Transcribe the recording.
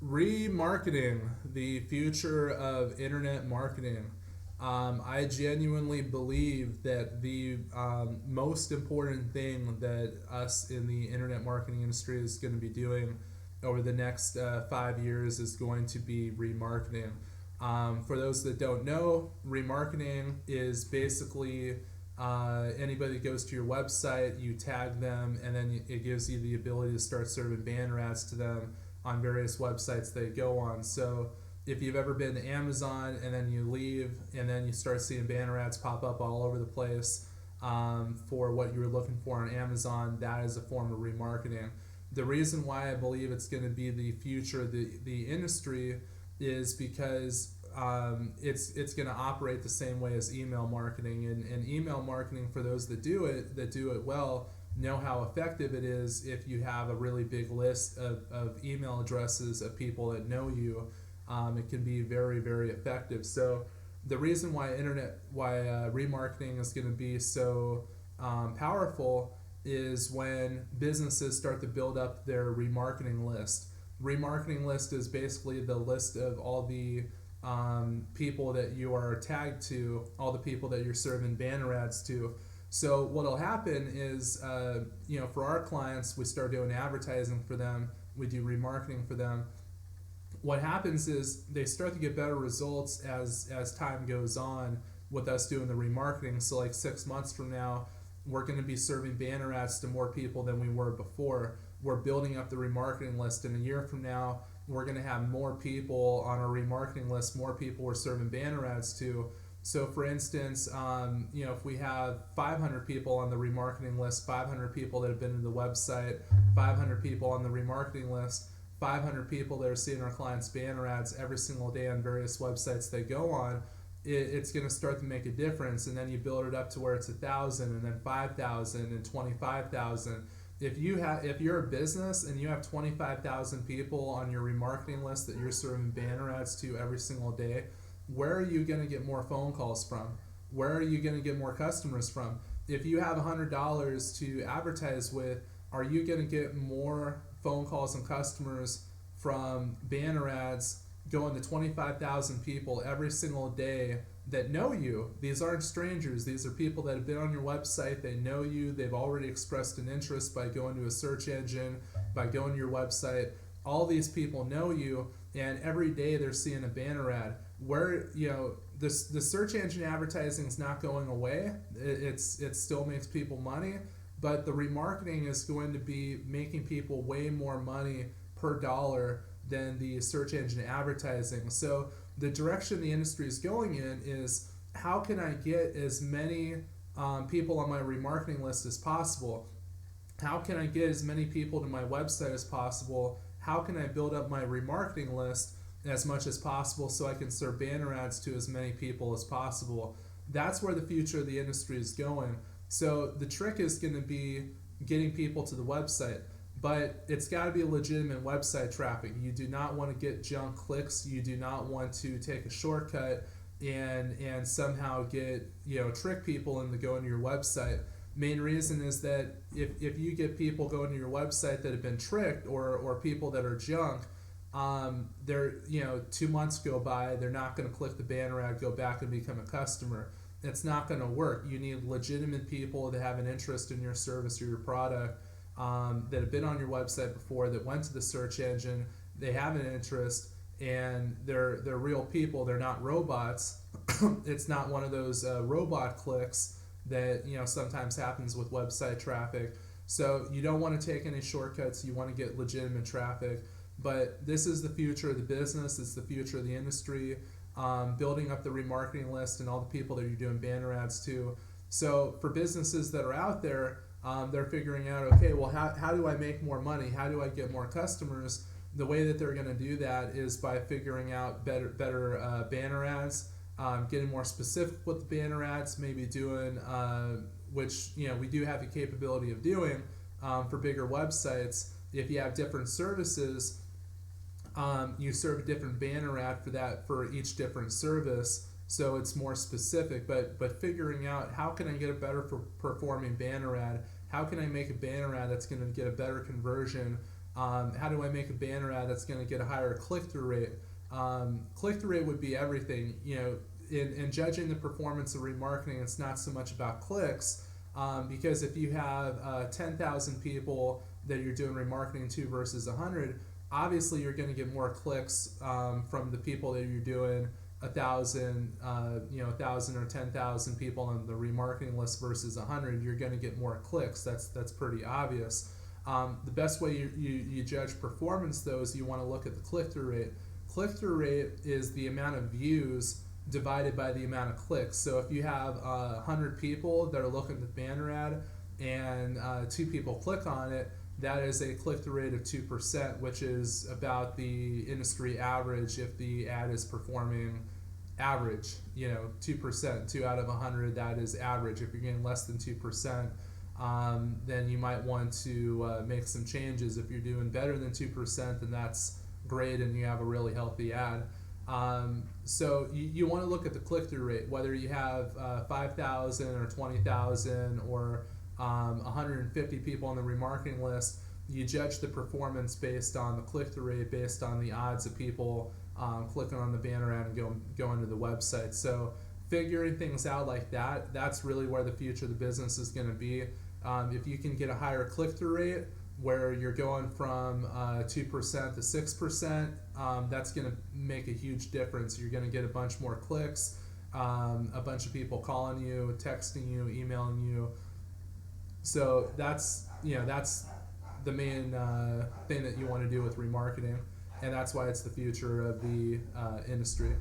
Remarketing, the future of internet marketing. I genuinely believe that the most important thing that us in the internet marketing industry is going to be doing over the next 5 years is going to be remarketing. For those that don't know, remarketing is basically anybody that goes to your website, you tag them, and then it gives you the ability to start serving banner ads to them on various websites they go on. So if you've ever been to Amazon and then you leave and then you start seeing banner ads pop up all over the place for what you were looking for on Amazon, that is a form of remarketing. The reason why I believe it's going to be the future of the industry is because it's going to operate the same way as email marketing, and email marketing, for those that do it well, know how effective it is if you have a really big list of email addresses of people that know you. It can be very, very effective. So the reason why remarketing is going to be so powerful is when businesses start to build up their remarketing list. Remarketing list is basically the list of all the people that you are tagged to, all the people that you're serving banner ads to. So what'll happen is, for our clients, we start doing advertising for them. We do remarketing for them. What happens is they start to get better results as time goes on with us doing the remarketing. So like 6 months from now, we're going to be serving banner ads to more people than we were before. We're building up the remarketing list, and a year from now, we're going to have more people on our remarketing list, more people we're serving banner ads to. So for instance, if we have 500 people on the remarketing list, 500 people that have been to the website, 500 people on the remarketing list, 500 people that are seeing our clients' banner ads every single day on various websites they go on, it's going to start to make a difference. And then you build it up to where it's 1,000, and then 5,000, and 25,000. If you're a business and you have 25,000 people on your remarketing list that you're serving banner ads to every single day, where are you going to get more phone calls from? Where are you going to get more customers from? If you have $100 to advertise with, are you going to get more phone calls and customers from banner ads going to 25,000 people every single day that know you? These aren't strangers. These are people that have been on your website. They know you. They've already expressed an interest by going to a search engine, by going to your website. All these people know you, and every day they're seeing a banner ad. Where the search engine advertising is not going away. It still makes people money, but the remarketing is going to be making people way more money per dollar than the search engine advertising. So the direction the industry is going in is, how can I get as many people on my remarketing list as possible? How can I get as many people to my website as possible? How can I build up my remarketing list as much as possible so I can serve banner ads to as many people as possible? That's where the future of the industry is going. So the trick is going to be getting people to the website, but it's got to be a legitimate website traffic. You do not want to get junk clicks. You do not want to take a shortcut and somehow get trick people into going to your website. Main reason is that if you get people going to your website that have been tricked, or people that are junk, they're 2 months go by, they're not going to click the banner ad, go back and become a customer. It's not going to work. You need legitimate people that have an interest in your service or your product, that have been on your website before, that went to the search engine, they have an interest, and they're real people. They're not robots. It's not one of those robot clicks that sometimes happens with website traffic. So you don't want to take any shortcuts. You want to get legitimate traffic. But this is the future of the business. It's the future of the industry. Building up the remarketing list and all the people that you're doing banner ads to. So for businesses that are out there, they're figuring out, okay, well, how do I make more money? How do I get more customers? The way that they're going to do that is by figuring out better banner ads, getting more specific with the banner ads, maybe doing, which we do have the capability of doing for bigger websites. If you have different services, you serve a different banner ad for each different service, so it's more specific. But figuring out, how can I get a better performing banner ad? How can I make a banner ad that's going to get a better conversion How do I make a banner ad that's going to get a higher click-through rate? Click-through rate would be everything. In judging the performance of remarketing, it's not so much about clicks, because if you have 10,000 people that you're doing remarketing to versus 100, obviously you're going to get more clicks from the people that you're doing 1,000 or 10,000 people on the remarketing list versus 100. You're going to get more clicks. That's pretty obvious. The best way you judge performance, though, is you want to look at the click-through rate. Click-through rate is the amount of views divided by the amount of clicks. So if you have 100 people that are looking at the banner ad and 2 people click on it, that is a click-through rate of 2%, which is about the industry average if the ad is performing average. 2%, 2 out of 100, that is average. If you're getting less than 2%, then you might want to make some changes. If you're doing better than 2%, then that's great and you have a really healthy ad. So you want to look at the click-through rate, whether you have 5,000 or 20,000 or 150 people on the remarketing list. You judge the performance based on the click-through rate, based on the odds of people clicking on the banner ad and going to the website. So figuring things out like that, that's really where the future of the business is going to be. If you can get a higher click-through rate where you're going from 2% to 6%, that's going to make a huge difference. You're going to get a bunch more clicks, a bunch of people calling you, texting you, emailing you. So that's the main thing that you want to do with remarketing, and that's why it's the future of the industry.